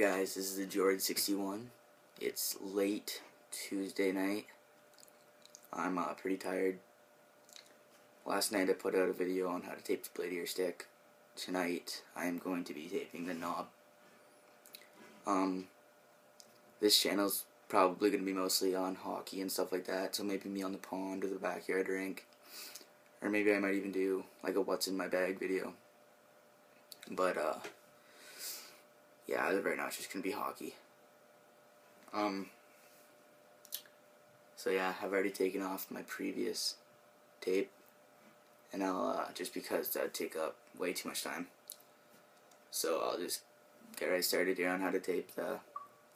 guys, this is the George61. It's late Tuesday night. I'm pretty tired. Last night I put out a video on how to tape the blade of your stick. Tonight I am going to be taping the knob. This channel's probably going to be mostly on hockey and stuff like that, so maybe me on the pond or the backyard rink. Or maybe I might even do like a what's in my bag video. But yeah, right now it's just going to be hockey. So yeah, I've already taken off my previous tape, and I'll, just because that would take up way too much time. So I'll just get right started here on how to tape the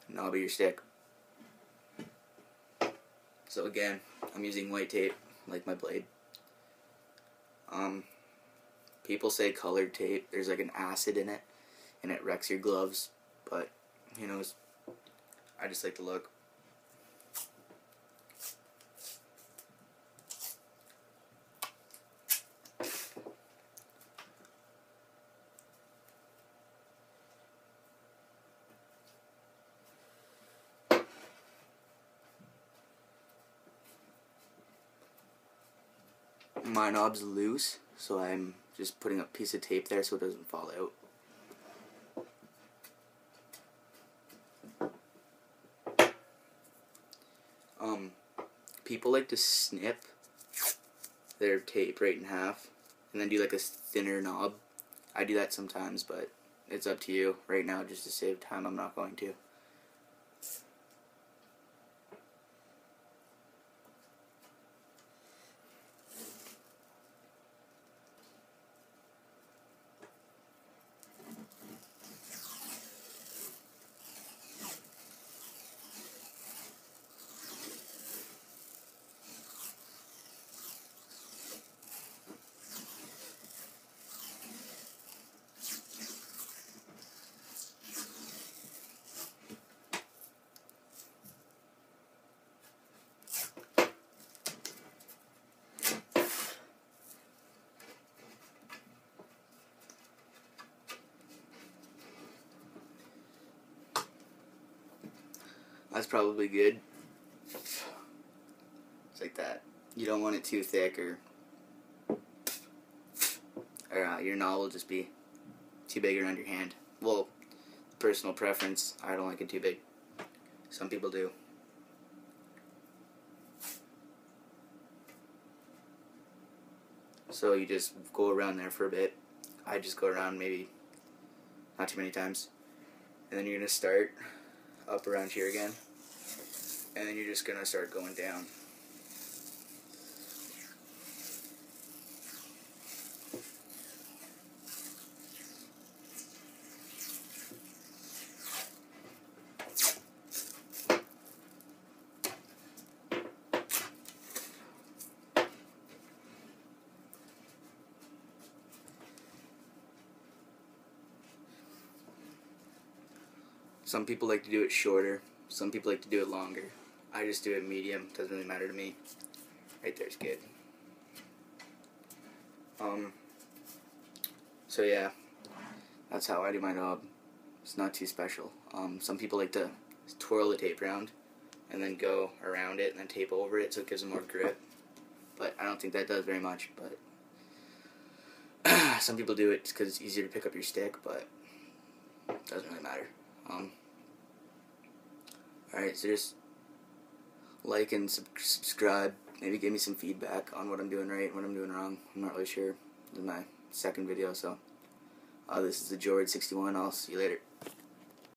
knob of your stick. So again, I'm using white tape, like my blade. People say colored tape, there's like an acid in it, and it wrecks your gloves, but who knows, I just like the look. My knob's loose, so I'm just putting a piece of tape there so it doesn't fall out. People like to snip their tape right in half and then do like a thinner knob. I do that sometimes, but it's up to you. Right now, just to save time, I'm not going to. That's probably good. It's like that. You don't want it too thick, or your knob will just be too big around your hand. Well, personal preference, I don't like it too big. Some people do. So you just go around there for a bit. I just go around maybe not too many times. And then you're going to start up around here again. And then you're just going to start going down. Some people like to do it shorter, some people like to do it longer. I just do it medium, doesn't really matter to me. Right there's good. So yeah, that's how I do my knob. It's not too special. Some people like to twirl the tape around and then go around it and then tape over it so it gives them more grip. But I don't think that does very much, but some people do it because it's easier to pick up your stick, but it doesn't really matter. Alright, so just like and subscribe. Maybe give me some feedback on what I'm doing right and what I'm doing wrong. I'm not really sure. This is my second video, so this is the George61. I'll see you later.